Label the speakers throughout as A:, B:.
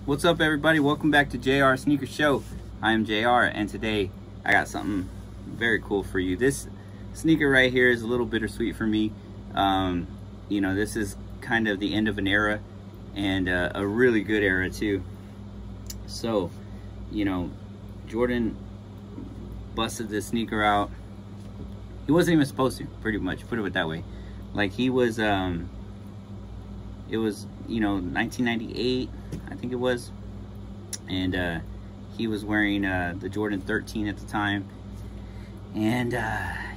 A: What's up, everybody? Welcome back to JR Sneaker Show. I am JR, and today I got something very cool for you. This sneaker right here is a little bittersweet for me. You know, this is kind of the end of an era, and a really good era too. So, you know, Jordan busted this sneaker out. He wasn't even supposed to, pretty much, put it that way. Like, he was, it was, you know, 1998, I think it was. And he was wearing the Jordan 13 at the time. And,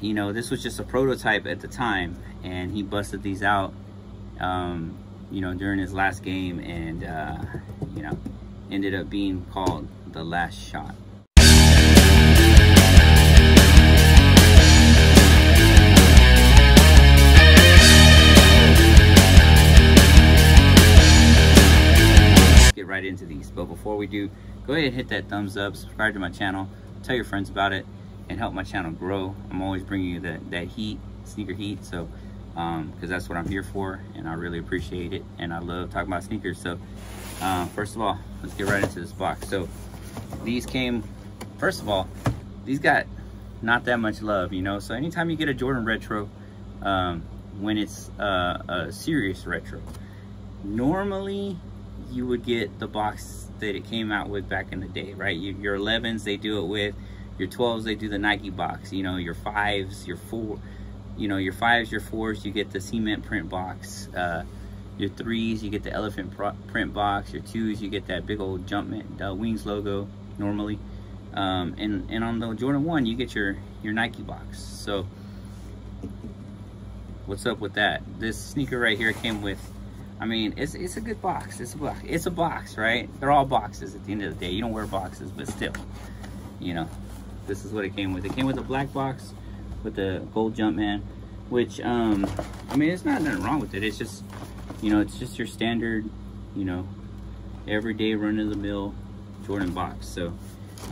A: you know, this was just a prototype at the time. And he busted these out, you know, during his last game. And, you know, ended up being called the last shot. Get right into these, but before we do, go ahead and hit that thumbs up, subscribe to my channel, tell your friends about it, and help my channel grow. I'm always bringing you that heat, sneaker heat, so because that's what I'm here for, and I really appreciate it, and I love talking about sneakers. So first of all, let's get right into this box. So these came, first of all, these got not that much love, you know. So anytime you get a Jordan retro, when it's a serious retro, normally you would get the box that it came out with back in the day, right? Your 11s, they do it with. Your 12s, they do the Nike box. You know, your 5s, your 4, you know, your 5s, your 4s, you get the cement print box. Your 3s, you get the elephant print box. Your 2s, you get that big old Jumpman Wings logo normally. And on the Jordan 1, you get your Nike box. So what's up with that? This sneaker right here came with, I mean, it's a good box. It's a box, right? They're all boxes at the end of the day. You don't wear boxes, but still, you know, this is what it came with. It came with a black box with the gold Jumpman, which, I mean, it's not nothing wrong with it. It's just, you know, it's just your standard, you know, everyday run-of-the-mill Jordan box. So,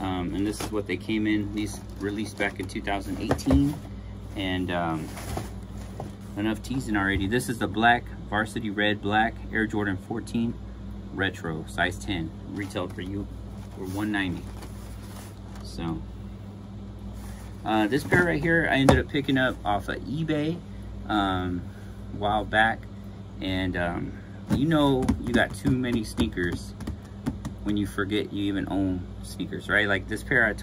A: and this is what they came in. These released back in 2018, and enough teasing already. This is the black Varsity red black Air Jordan 14 retro, size 10, retailed for you for $190. So this pair right here I ended up picking up off of eBay a while back, and you know, you got too many sneakers when you forget you even own sneakers, right? Like this pair, I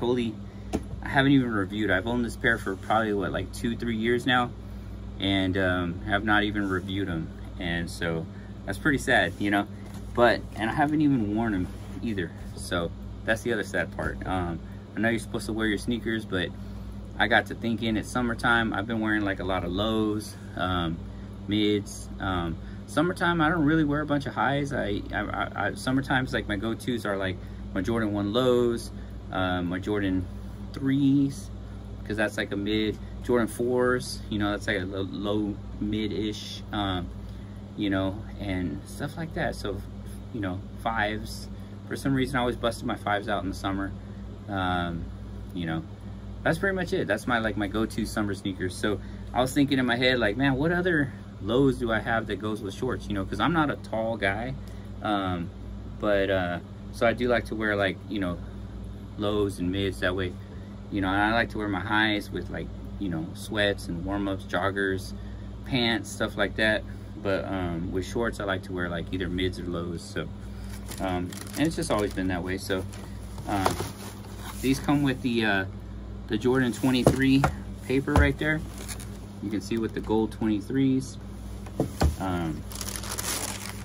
A: haven't even reviewed. I've owned this pair for probably what, like 2-3 years now, and have not even reviewed them. And so that's pretty sad, you know. And I haven't even worn them either, so that's the other sad part. I know you're supposed to wear your sneakers, but I got to thinking, it's summertime. I've been wearing like a lot of lows, mids. Summertime, I don't really wear a bunch of highs. Summertime's like my go-tos are like my Jordan 1 lows, my Jordan 3s, because that's like a mid. Jordan 4s, you know, that's like a low mid-ish, you know, and stuff like that. So, you know, 5s, for some reason I always busted my 5s out in the summer. You know, that's pretty much it. That's my go-to summer sneakers. So I was thinking in my head, like, man, what other lows do I have that goes with shorts, you know, because I'm not a tall guy, so I do like to wear, like, you know, lows and mids. That way, you know, and I like to wear my highs with, like, you know, sweats and warm-ups, joggers, pants, stuff like that. But with shorts, I like to wear like either mids or lows. So and it's just always been that way. So these come with the Jordan 23 paper right there. You can see with the gold 23s.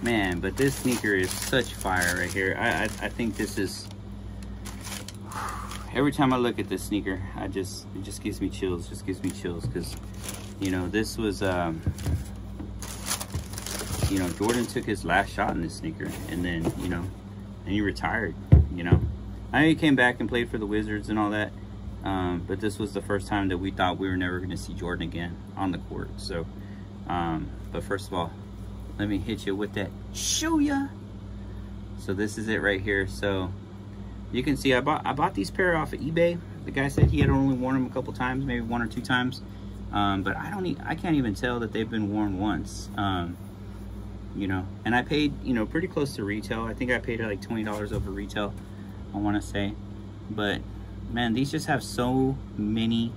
A: Man, but this sneaker is such fire right here. I think this is, every time I look at this sneaker, it just gives me chills. Just gives me chills, because, you know, this was, you know, Jordan took his last shot in this sneaker, and then, you know, and he retired. You know, I know he came back and played for the Wizards and all that, but this was the first time that we thought we were never going to see Jordan again on the court. So, but first of all, let me hit you with that show ya. So this is it right here. So you can see I bought these pair off of eBay. The guy said he had only worn them a couple times, maybe 1 or 2 times. But I can't even tell that they've been worn once. you know, and I paid, you know, pretty close to retail. I think I paid like $20 over retail, I want to say. But man, these just have so many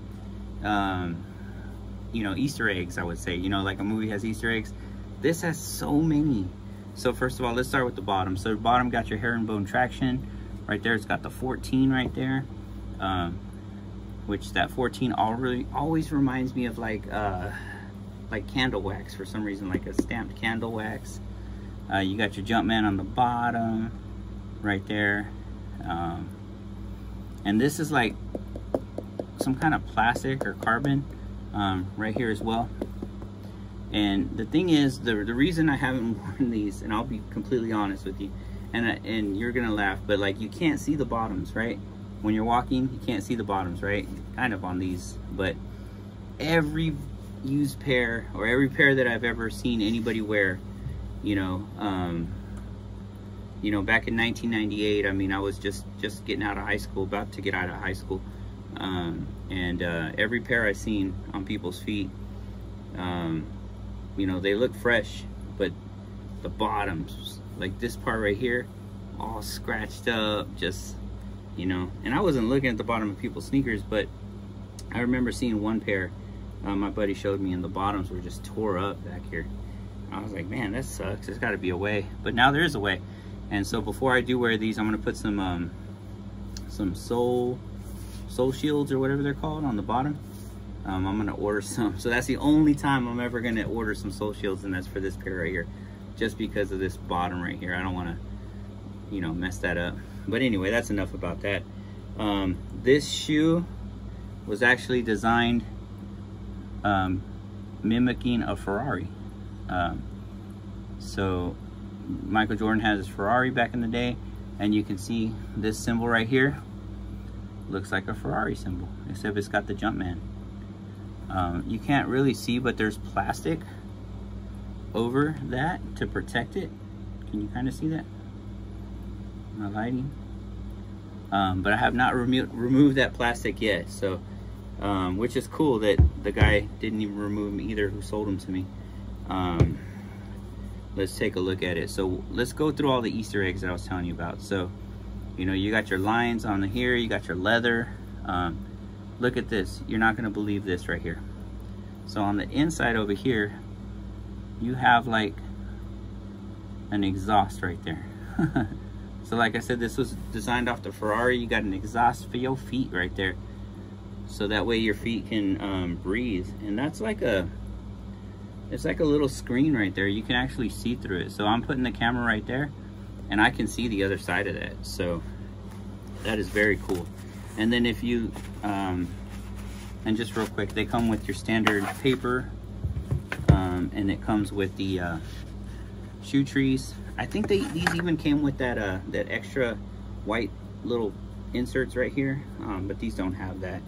A: you know, Easter eggs, I would say. You know, like a movie has Easter eggs, this has so many. So first of all, let's start with the bottom. So the bottom got your herringbone traction right there. It's got the 14 right there, which that 14 always reminds me of like candle wax for some reason, like a stamped candle wax. You got your Jumpman on the bottom right there, and this is like some kind of plastic or carbon right here as well. And the thing is, the reason I haven't worn these, and I'll be completely honest with you, and you're gonna laugh, but like you can't see the bottoms, right? When you're walking, you can't see the bottoms, right? Kind of on these, but every used pair, or every pair that I've ever seen anybody wear, you know, back in 1998, I mean, I was just getting out of high school, about to get out of high school, and every pair I've seen on people's feet, you know, they look fresh, but the bottoms, like this part right here, all scratched up, just, you know. And I wasn't looking at the bottom of people's sneakers, but I remember seeing one pair my buddy showed me, and the bottoms were just tore up back here. I was like, man, that sucks. There's got to be a way. But now there is a way. And so before I do wear these, I'm gonna put some sole shields or whatever they're called on the bottom. I'm gonna order some. So that's the only time I'm ever gonna order some sole shields, and that's for this pair right here, just because of this bottom right here. I don't want to, you know, mess that up. But anyway, that's enough about that. This shoe was actually designed mimicking a Ferrari. So Michael Jordan has his Ferrari back in the day, and you can see this symbol right here looks like a Ferrari symbol, except it's got the Jumpman. You can't really see, but there's plastic over that to protect it. Can you kind of see that? My lighting. But I have not removed that plastic yet, so which is cool that the guy didn't even remove them either who sold them to me. Let's take a look at it. So let's go through all the Easter eggs that I was telling you about. So, you know, you got your lines on here, you got your leather. Look at this. You're not gonna believe this right here. So on the inside over here, you have like an exhaust right there. So like I said, this was designed off the Ferrari. You got an exhaust for your feet right there, so that way your feet can breathe. And that's like it's like a little screen right there. You can actually see through it. So I'm putting the camera right there, and I can see the other side of that. So that is very cool. And then if you, and just real quick, they come with your standard paper, and it comes with the shoe trees. I think these even came with that that extra white little inserts right here, but these don't have that.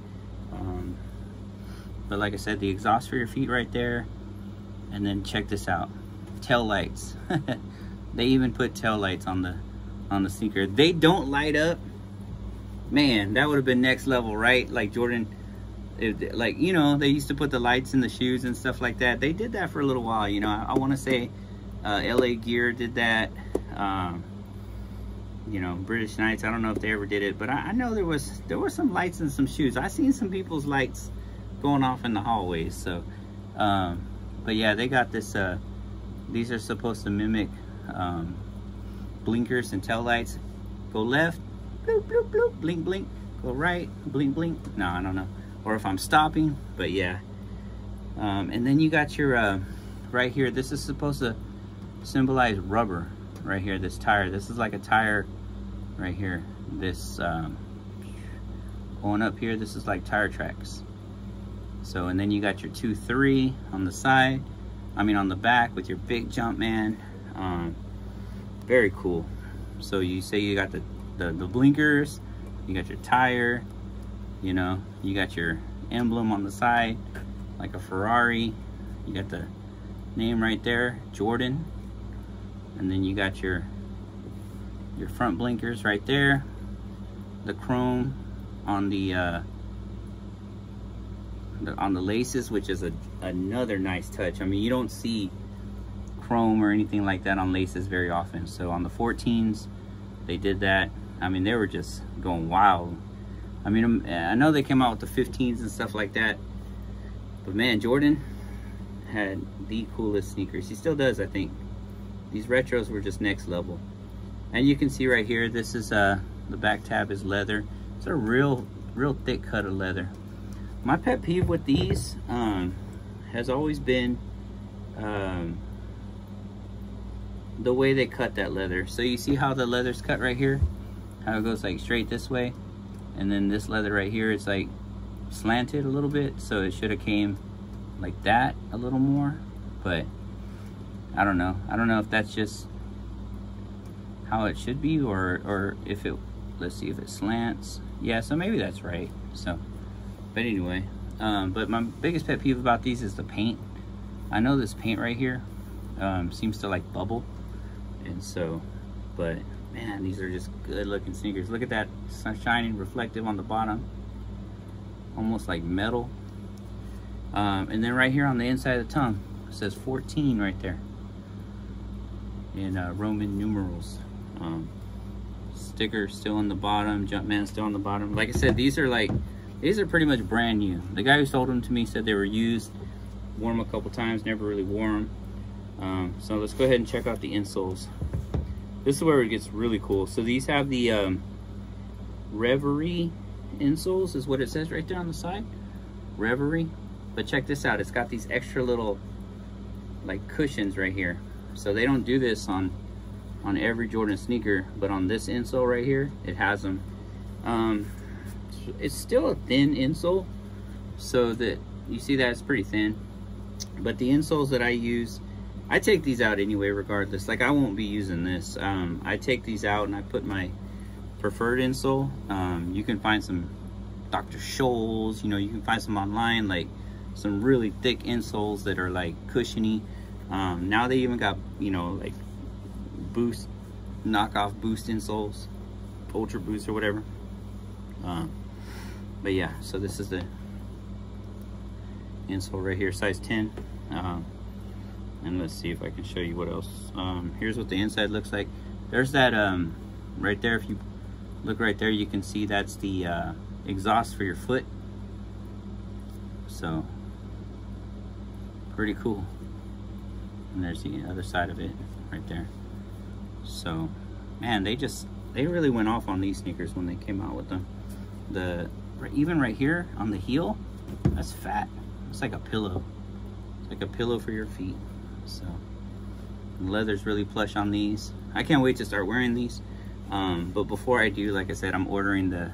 A: But like I said, the exhaust for your feet right there. And then check this out, tail lights. They even put tail lights on the sneaker. They don't light up. Man, that would have been next level, right? Like Jordan, like, you know, they used to put the lights in the shoes and stuff like that. They did that for a little while, you know. I want to say LA Gear did that. You know, British Knights, I don't know if they ever did it, but I know there were some lights in some shoes. I seen some people's lights going off in the hallways. So but yeah, they got this, these are supposed to mimic blinkers and tail lights. Go left, bloop, bloop, bloop, blink, blink. Go right, blink, blink. No, I don't know. Or if I'm stopping, but yeah. And then you got your, right here, this is supposed to symbolize rubber right here, this tire. This is like a tire right here. This, going up here, this is like tire tracks. So, and then you got your 2-3 on the side, I mean on the back with your big Jumpman. Very cool. So you say you got the blinkers, you got your tire, you know, you got your emblem on the side like a Ferrari, you got the name right there, Jordan, and then you got your front blinkers right there, the chrome on the laces, which is another nice touch. I mean, you don't see chrome or anything like that on laces very often. So on the 14s, they did that. I mean, they were just going wild. I mean, I know they came out with the 15s and stuff like that, but man, Jordan had the coolest sneakers. He still does, I think. These retros were just next level. And you can see right here, this is the back tab is leather. It's a real thick cut of leather. My pet peeve with these has always been the way they cut that leather. So you see how the leather's cut right here? How it goes like straight this way, and then this leather right here is like slanted a little bit, so it should have came like that a little more, but I don't know if that's just how it should be, or if it, let's see if it slants. Yeah, so maybe that's right. So, but anyway, but my biggest pet peeve about these is the paint. I know this paint right here seems to like bubble, and so, but man, these are just good looking sneakers. Look at that, shining reflective on the bottom, almost like metal. And then right here on the inside of the tongue, it says 14 right there in Roman numerals. Sticker still on the bottom, Jumpman still on the bottom. Like I said, these are pretty much brand new. The guy who sold them to me said they were used, wore them a couple times, never really wore them. So let's go ahead and check out the insoles. This is where it gets really cool. So these have the Reverie Insoles is what it says right there on the side. Reverie. But check this out. It's got these extra little like cushions right here. So they don't do this on every Jordan sneaker, but on this insole right here, it has them. It's still a thin insole, so that you see that it's pretty thin. But the insoles that I use, I take these out anyway regardless. Like I won't be using this. I take these out and I put my preferred insole. You can find some Dr. Scholl's, you know, you can find some online, like some really thick insoles that are like cushiony. Now they even got, you know, like Boost, knockoff Boost insoles, Ultra Boost or whatever. But yeah, so this is the insole right here, size 10. And let's see if I can show you what else. Here's what the inside looks like. There's that right there. If you look right there, you can see that's the exhaust for your foot. So pretty cool. And there's the other side of it right there. So man, they really went off on these sneakers when they came out with them. Even right here on the heel, that's fat. It's like a pillow. It's like a pillow for your feet. So the leather's really plush on these. I can't wait to start wearing these. But before I do, like I said, I'm ordering the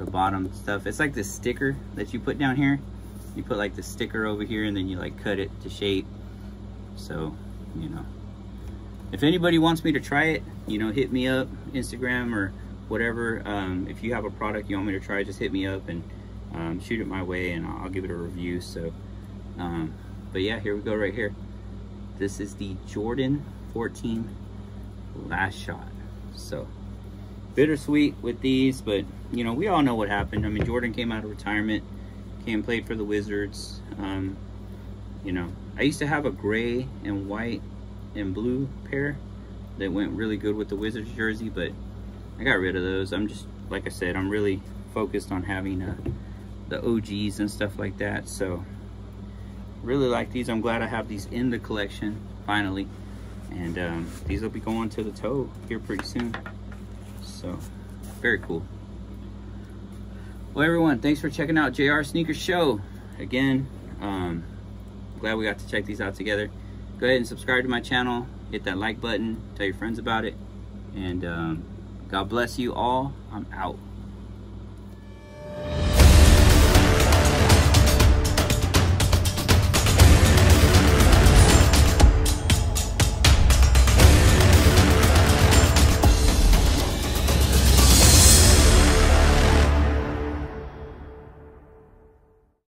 A: bottom stuff. It's like this sticker that you put down here. You put like the sticker over here and then you like cut it to shape. So, you know, if anybody wants me to try it, you know, hit me up, Instagram or whatever. If you have a product you want me to try, just hit me up and shoot it my way and I'll give it a review. So, but yeah, here we go right here. This is the Jordan 14 Last Shot. So bittersweet with these, but you know, we all know what happened. I mean, Jordan came out of retirement, came played for the Wizards. You know, I used to have a gray and white and blue pair that went really good with the Wizards jersey, but I got rid of those. I'm just, like I said, I'm really focused on having the OGs and stuff like that. So really like these. I'm glad I have these in the collection finally, and these will be going to the toe here pretty soon. So very cool. Well everyone, thanks for checking out JR Sneaker Show again. Glad we got to check these out together. Go ahead and subscribe to my channel, hit that like button, tell your friends about it, and God bless you all. I'm out.